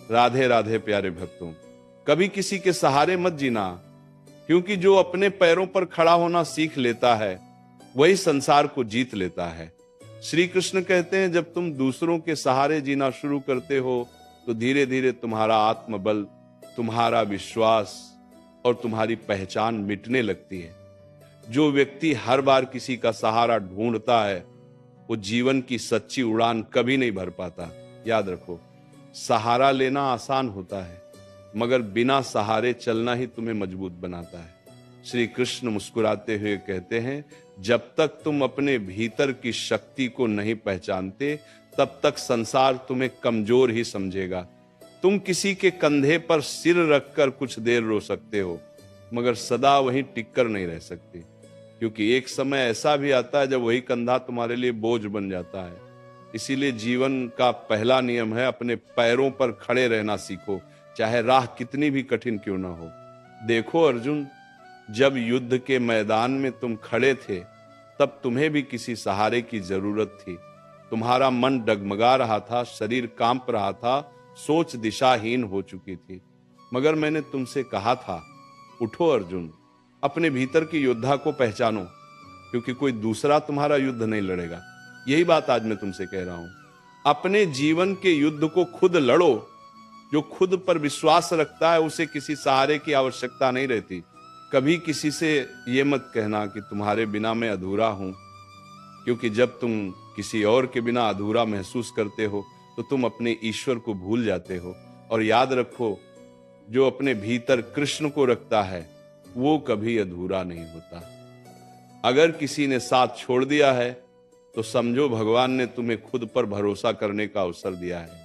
राधे राधे प्यारे भक्तों, कभी किसी के सहारे मत जीना, क्योंकि जो अपने पैरों पर खड़ा होना सीख लेता है वही संसार को जीत लेता है। श्री कृष्ण कहते हैं, जब तुम दूसरों के सहारे जीना शुरू करते हो तो धीरे धीरे तुम्हारा आत्मबल, तुम्हारा विश्वास और तुम्हारी पहचान मिटने लगती है। जो व्यक्ति हर बार किसी का सहारा ढूंढता है वो जीवन की सच्ची उड़ान कभी नहीं भर पाता। याद रखो, सहारा लेना आसान होता है, मगर बिना सहारे चलना ही तुम्हें मजबूत बनाता है। श्री कृष्ण मुस्कुराते हुए कहते हैं, जब तक तुम अपने भीतर की शक्ति को नहीं पहचानते तब तक संसार तुम्हें कमजोर ही समझेगा। तुम किसी के कंधे पर सिर रखकर कुछ देर रो सकते हो, मगर सदा वहीं टिककर नहीं रह सकते, क्योंकि एक समय ऐसा भी आता है जब वही कंधा तुम्हारे लिए बोझ बन जाता है। इसीलिए जीवन का पहला नियम है, अपने पैरों पर खड़े रहना सीखो, चाहे राह कितनी भी कठिन क्यों ना हो। देखो अर्जुन, जब युद्ध के मैदान में तुम खड़े थे तब तुम्हें भी किसी सहारे की जरूरत थी। तुम्हारा मन डगमगा रहा था, शरीर कांप रहा था, सोच दिशाहीन हो चुकी थी, मगर मैंने तुमसे कहा था, उठो अर्जुन, अपने भीतर की योद्धा को पहचानो, क्योंकि कोई दूसरा तुम्हारा युद्ध नहीं लड़ेगा। यही बात आज मैं तुमसे कह रहा हूं। अपने जीवन के युद्ध को खुद लड़ो। जो खुद पर विश्वास रखता है उसे किसी सहारे की आवश्यकता नहीं रहती। कभी किसी से यह मत कहना कि तुम्हारे बिना मैं अधूरा हूं, क्योंकि जब तुम किसी और के बिना अधूरा महसूस करते हो तो तुम अपने ईश्वर को भूल जाते हो। और याद रखो, जो अपने भीतर कृष्ण को रखता है वो कभी अधूरा नहीं होता। अगर किसी ने साथ छोड़ दिया है तो समझो भगवान ने तुम्हें खुद पर भरोसा करने का अवसर दिया है।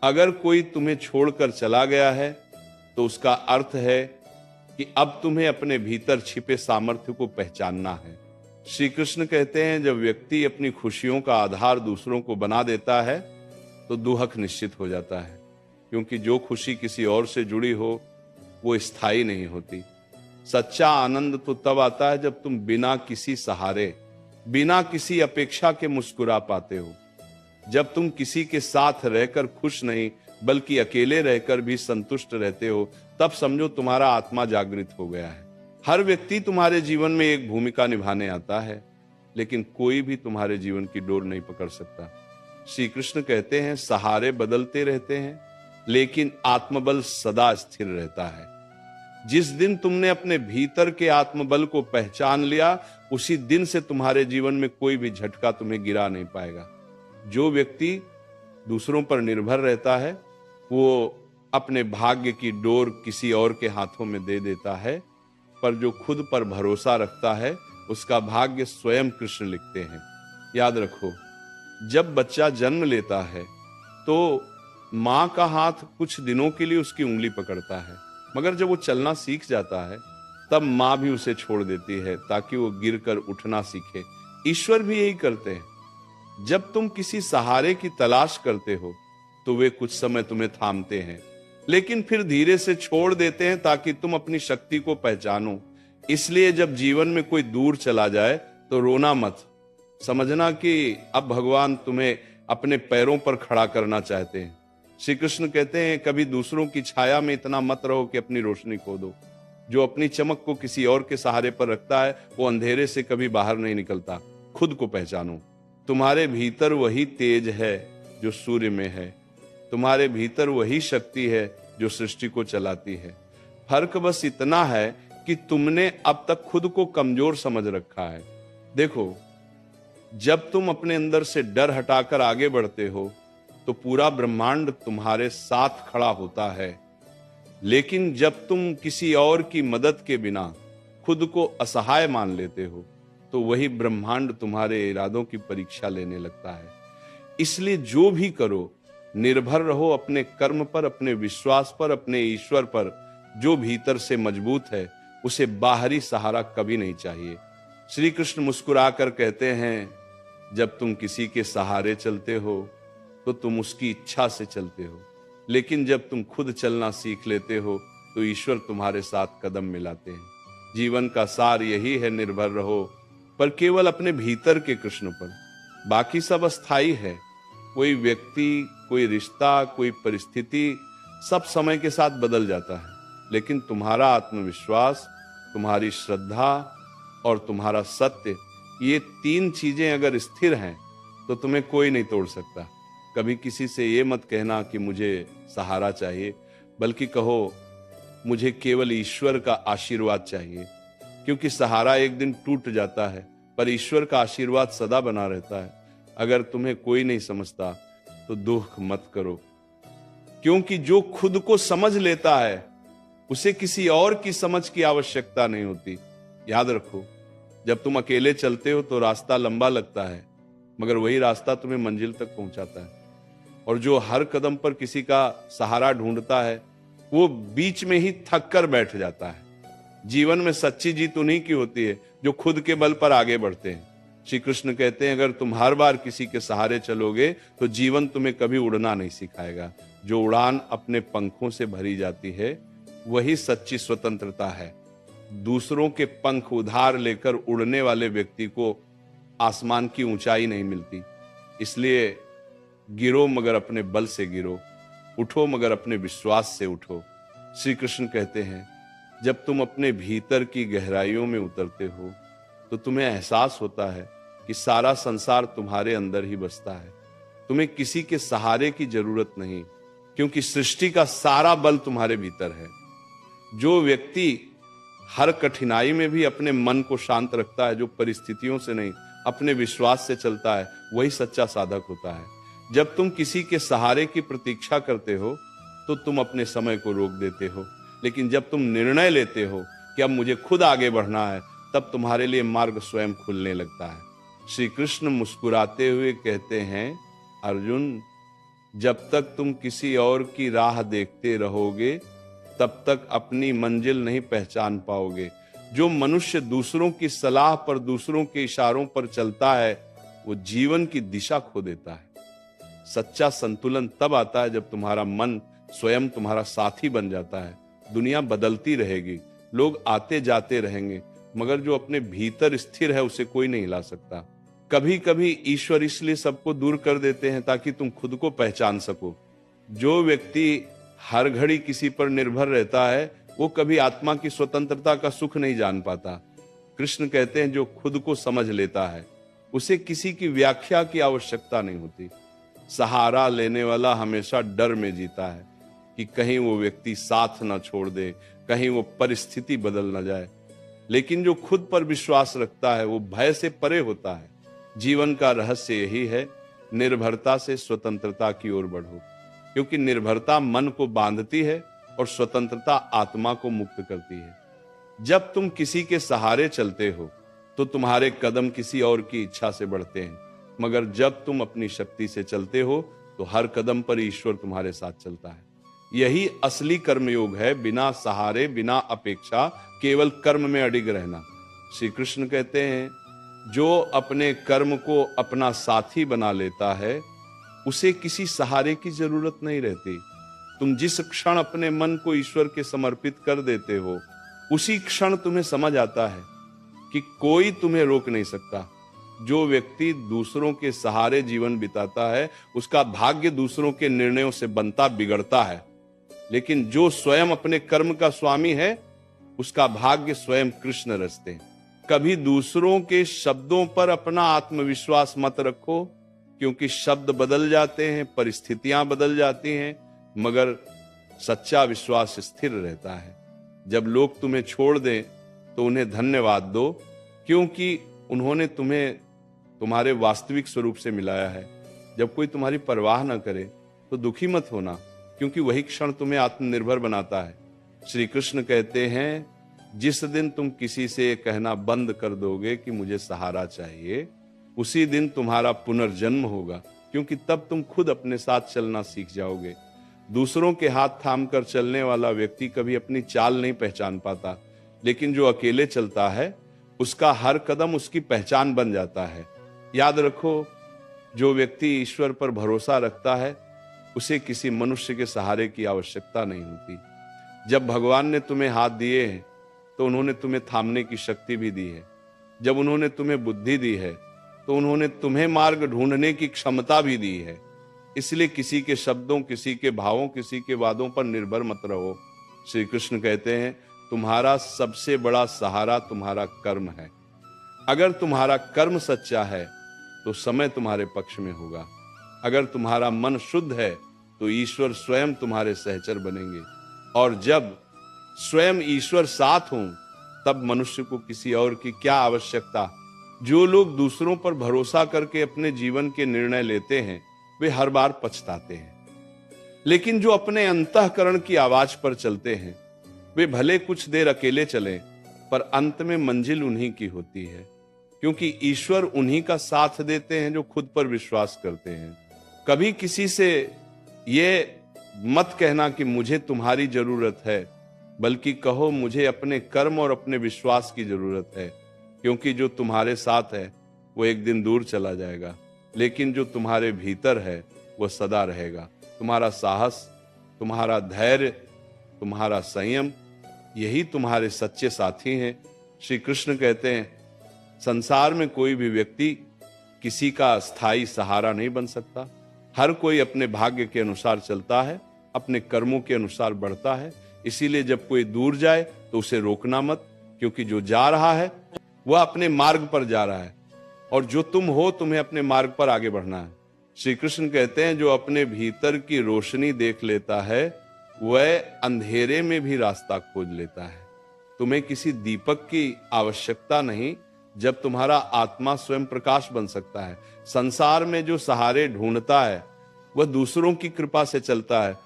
अगर कोई तुम्हें छोड़कर चला गया है तो उसका अर्थ है कि अब तुम्हें अपने भीतर छिपे सामर्थ्य को पहचानना है। श्री कृष्ण कहते हैं, जब व्यक्ति अपनी खुशियों का आधार दूसरों को बना देता है तो दुहक निश्चित हो जाता है, क्योंकि जो खुशी किसी और से जुड़ी हो वो स्थायी नहीं होती। सच्चा आनंद तो तब आता है जब तुम बिना किसी सहारे, बिना किसी अपेक्षा के मुस्कुरा पाते हो। जब तुम किसी के साथ रहकर खुश नहीं बल्कि अकेले रहकर भी संतुष्ट रहते हो, तब समझो तुम्हारा आत्मा जागृत हो गया है। हर व्यक्ति तुम्हारे जीवन में एक भूमिका निभाने आता है, लेकिन कोई भी तुम्हारे जीवन की डोर नहीं पकड़ सकता। श्री कृष्ण कहते हैं, सहारे बदलते रहते हैं लेकिन आत्मबल सदा स्थिर रहता है। जिस दिन तुमने अपने भीतर के आत्मबल को पहचान लिया, उसी दिन से तुम्हारे जीवन में कोई भी झटका तुम्हें गिरा नहीं पाएगा। जो व्यक्ति दूसरों पर निर्भर रहता है वो अपने भाग्य की डोर किसी और के हाथों में दे देता है, पर जो खुद पर भरोसा रखता है उसका भाग्य स्वयं कृष्ण लिखते हैं। याद रखो, जब बच्चा जन्म लेता है तो माँ का हाथ कुछ दिनों के लिए उसकी उंगली पकड़ता है, मगर जब वो चलना सीख जाता है तब माँ भी उसे छोड़ देती है ताकि वो गिरकर उठना सीखे। ईश्वर भी यही करते हैं। जब तुम किसी सहारे की तलाश करते हो तो वे कुछ समय तुम्हें थामते हैं, लेकिन फिर धीरे से छोड़ देते हैं ताकि तुम अपनी शक्ति को पहचानो। इसलिए जब जीवन में कोई दूर चला जाए तो रोना मत, समझना कि अब भगवान तुम्हें अपने पैरों पर खड़ा करना चाहते हैं। श्री कृष्ण कहते हैं, कभी दूसरों की छाया में इतना मत रहो कि अपनी रोशनी खो दो। जो अपनी चमक को किसी और के सहारे पर रखता है वो अंधेरे से कभी बाहर नहीं निकलता। खुद को पहचानो। तुम्हारे भीतर वही तेज है जो सूर्य में है, तुम्हारे भीतर वही शक्ति है जो सृष्टि को चलाती है। फर्क बस इतना है कि तुमने अब तक खुद को कमजोर समझ रखा है। देखो, जब तुम अपने अंदर से डर हटाकर आगे बढ़ते हो तो पूरा ब्रह्मांड तुम्हारे साथ खड़ा होता है, लेकिन जब तुम किसी और की मदद के बिना खुद को असहाय मान लेते हो तो वही ब्रह्मांड तुम्हारे इरादों की परीक्षा लेने लगता है। इसलिए जो भी करो, निर्भर रहो अपने कर्म पर, अपने विश्वास पर, अपने ईश्वर पर। जो भीतर से मजबूत है उसे बाहरी सहारा कभी नहीं चाहिए। श्री कृष्ण मुस्कुराकर कहते हैं, जब तुम किसी के सहारे चलते हो तो तुम उसकी इच्छा से चलते हो, लेकिन जब तुम खुद चलना सीख लेते हो तो ईश्वर तुम्हारे साथ कदम मिलाते हैं। जीवन का सार यही है, निर्भर रहो पर केवल अपने भीतर के कृष्ण पर। बाकी सब अस्थाई है। कोई व्यक्ति कोई रिश्ता, कोई परिस्थिति, सब समय के साथ बदल जाता है, लेकिन तुम्हारा आत्मविश्वास, तुम्हारी श्रद्धा और तुम्हारा सत्य, ये 3 चीजें अगर स्थिर हैं तो तुम्हें कोई नहीं तोड़ सकता। कभी किसी से ये मत कहना कि मुझे सहारा चाहिए, बल्कि कहो मुझे केवल ईश्वर का आशीर्वाद चाहिए, क्योंकि सहारा एक दिन टूट जाता है पर ईश्वर का आशीर्वाद सदा बना रहता है। अगर तुम्हें कोई नहीं समझता तो दुख मत करो, क्योंकि जो खुद को समझ लेता है उसे किसी और की समझ की आवश्यकता नहीं होती। याद रखो, जब तुम अकेले चलते हो तो रास्ता लंबा लगता है, मगर वही रास्ता तुम्हें मंजिल तक पहुंचाता है। और जो हर कदम पर किसी का सहारा ढूंढता है वो बीच में ही थक कर बैठ जाता है। जीवन में सच्ची जीत उन्हीं की होती है जो खुद के बल पर आगे बढ़ते हैं। श्री कृष्ण कहते हैं, अगर तुम हर बार किसी के सहारे चलोगे तो जीवन तुम्हें कभी उड़ना नहीं सिखाएगा। जो उड़ान अपने पंखों से भरी जाती है वही सच्ची स्वतंत्रता है। दूसरों के पंख उधार लेकर उड़ने वाले व्यक्ति को आसमान की ऊंचाई नहीं मिलती। इसलिए गिरो मगर अपने बल से गिरो, उठो मगर अपने विश्वास से उठो। श्री कृष्ण कहते हैं, जब तुम अपने भीतर की गहराइयों में उतरते हो तो तुम्हें एहसास होता है कि सारा संसार तुम्हारे अंदर ही बसता है। तुम्हें किसी के सहारे की जरूरत नहीं, क्योंकि सृष्टि का सारा बल तुम्हारे भीतर है। जो व्यक्ति हर कठिनाई में भी अपने मन को शांत रखता है, जो परिस्थितियों से नहीं अपने विश्वास से चलता है, वही सच्चा साधक होता है। जब तुम किसी के सहारे की प्रतीक्षा करते हो तो तुम अपने समय को रोक देते हो, लेकिन जब तुम निर्णय लेते हो कि अब मुझे खुद आगे बढ़ना है, तब तुम्हारे लिए मार्ग स्वयं खुलने लगता है। श्री कृष्ण मुस्कुराते हुए कहते हैं, अर्जुन, जब तक तुम किसी और की राह देखते रहोगे तब तक अपनी मंजिल नहीं पहचान पाओगे। जो मनुष्य दूसरों की सलाह पर, दूसरों के इशारों पर चलता है, वो जीवन की दिशा खो देता है। सच्चा संतुलन तब आता है जब तुम्हारा मन स्वयं तुम्हारा साथी बन जाता है। दुनिया बदलती रहेगी, लोग आते जाते रहेंगे, मगर जो अपने भीतर स्थिर है उसे कोई नहीं ला सकता। कभी कभी ईश्वर इसलिए सबको दूर कर देते हैं ताकि तुम खुद को पहचान सको। जो व्यक्ति हर घड़ी किसी पर निर्भर रहता है वो कभी आत्मा की स्वतंत्रता का सुख नहीं जान पाता। कृष्ण कहते हैं, जो खुद को समझ लेता है उसे किसी की व्याख्या की आवश्यकता नहीं होती। सहारा लेने वाला हमेशा डर में जीता है कि कहीं वो व्यक्ति साथ ना छोड़ दे, कहीं वो परिस्थिति बदल ना जाए। लेकिन जो खुद पर विश्वास रखता है वो भय से परे होता है। जीवन का रहस्य यही है, निर्भरता से स्वतंत्रता की ओर बढ़ो, क्योंकि निर्भरता मन को बांधती है और स्वतंत्रता आत्मा को मुक्त करती है। जब तुम किसी के सहारे चलते हो तो तुम्हारे कदम किसी और की इच्छा से बढ़ते हैं, मगर जब तुम अपनी शक्ति से चलते हो तो हर कदम पर ईश्वर तुम्हारे साथ चलता है। यही असली कर्मयोग है, बिना सहारे, बिना अपेक्षा, केवल कर्म में अडिग रहना। श्री कृष्ण कहते हैं, जो अपने कर्म को अपना साथी बना लेता है उसे किसी सहारे की जरूरत नहीं रहती। तुम जिस क्षण अपने मन को ईश्वर के समर्पित कर देते हो उसी क्षण तुम्हें समझ आता है कि कोई तुम्हें रोक नहीं सकता। जो व्यक्ति दूसरों के सहारे जीवन बिताता है उसका भाग्य दूसरों के निर्णयों से बनता बिगड़ता है, लेकिन जो स्वयं अपने कर्म का स्वामी है उसका भाग्य स्वयं कृष्ण रचते हैं। कभी दूसरों के शब्दों पर अपना आत्मविश्वास मत रखो, क्योंकि शब्द बदल जाते हैं, परिस्थितियां बदल जाती हैं, मगर सच्चा विश्वास स्थिर रहता है। जब लोग तुम्हें छोड़ दें तो उन्हें धन्यवाद दो, क्योंकि उन्होंने तुम्हें तुम्हारे वास्तविक स्वरूप से मिलाया है। जब कोई तुम्हारी परवाह न करे तो दुखी मत होना, क्योंकि वही क्षण तुम्हें आत्मनिर्भर बनाता है। श्री कृष्ण कहते हैं, जिस दिन तुम किसी से कहना बंद कर दोगे कि मुझे सहारा चाहिए, उसी दिन तुम्हारा पुनर्जन्म होगा, क्योंकि तब तुम खुद अपने साथ चलना सीख जाओगे। दूसरों के हाथ थामकर चलने वाला व्यक्ति कभी अपनी चाल नहीं पहचान पाता, लेकिन जो अकेले चलता है उसका हर कदम उसकी पहचान बन जाता है। याद रखो, जो व्यक्ति ईश्वर पर भरोसा रखता है उसे किसी मनुष्य के सहारे की आवश्यकता नहीं होती। जब भगवान ने तुम्हें हाथ दिए हैं तो उन्होंने तुम्हें थामने की शक्ति भी दी है। जब उन्होंने तुम्हें बुद्धि दी है तो उन्होंने तुम्हें मार्ग ढूंढने की क्षमता भी दी है। इसलिए किसी के शब्दों, किसी के भावों, किसी के वादों पर निर्भर मत रहो। श्री कृष्ण कहते हैं तुम्हारा सबसे बड़ा सहारा तुम्हारा कर्म है। अगर तुम्हारा कर्म सच्चा है तो समय तुम्हारे पक्ष में होगा। अगर तुम्हारा मन शुद्ध है तो ईश्वर स्वयं तुम्हारे सहचर बनेंगे। और जब स्वयं ईश्वर साथ हों तब मनुष्य को किसी और की क्या आवश्यकता। जो लोग दूसरों पर भरोसा करके अपने जीवन के निर्णय लेते हैं वे हर बार पछताते हैं, लेकिन जो अपने अंतःकरण की आवाज पर चलते हैं वे भले कुछ देर अकेले चलें पर अंत में मंजिल उन्हीं की होती है, क्योंकि ईश्वर उन्हीं का साथ देते हैं जो खुद पर विश्वास करते हैं। कभी किसी से ये मत कहना कि मुझे तुम्हारी जरूरत है, बल्कि कहो मुझे अपने कर्म और अपने विश्वास की जरूरत है, क्योंकि जो तुम्हारे साथ है वो एक दिन दूर चला जाएगा, लेकिन जो तुम्हारे भीतर है वो सदा रहेगा। तुम्हारा साहस, तुम्हारा धैर्य, तुम्हारा संयम, यही तुम्हारे सच्चे साथी हैं। श्री कृष्ण कहते हैं संसार में कोई भी व्यक्ति किसी का स्थायी सहारा नहीं बन सकता। हर कोई अपने भाग्य के अनुसार चलता है, अपने कर्मों के अनुसार बढ़ता है। इसीलिए जब कोई दूर जाए तो उसे रोकना मत, क्योंकि जो जा रहा है वह अपने मार्ग पर जा रहा है और जो तुम हो तुम्हें अपने मार्ग पर आगे बढ़ना है। श्री कृष्ण कहते हैं जो अपने भीतर की रोशनी देख लेता है वह अंधेरे में भी रास्ता खोज लेता है। तुम्हें किसी दीपक की आवश्यकता नहीं जब तुम्हारा आत्मा स्वयं प्रकाश बन सकता है। संसार में जो सहारे ढूंढता है वह दूसरों की कृपा से चलता है,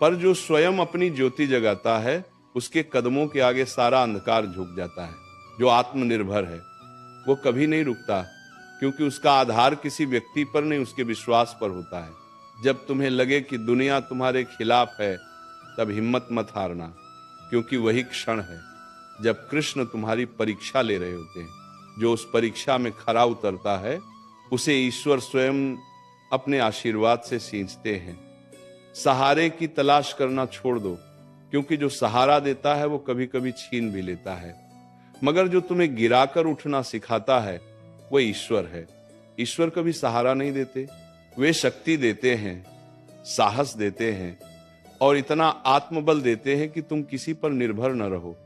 पर जो स्वयं अपनी ज्योति जगाता है उसके कदमों के आगे सारा अंधकार झुक जाता है। जो आत्मनिर्भर है वो कभी नहीं रुकता, क्योंकि उसका आधार किसी व्यक्ति पर नहीं उसके विश्वास पर होता है। जब तुम्हें लगे कि दुनिया तुम्हारे खिलाफ है तब हिम्मत मत हारना, क्योंकि वही क्षण है जब कृष्ण तुम्हारी परीक्षा ले रहे होते हैं। जो उस परीक्षा में खरा उतरता है उसे ईश्वर स्वयं अपने आशीर्वाद से सींचते हैं। सहारे की तलाश करना छोड़ दो, क्योंकि जो सहारा देता है वो कभी कभी छीन भी लेता है, मगर जो तुम्हें गिराकर उठना सिखाता है वो ईश्वर है। ईश्वर कभी सहारा नहीं देते, वे शक्ति देते हैं, साहस देते हैं और इतना आत्मबल देते हैं कि तुम किसी पर निर्भर न रहो।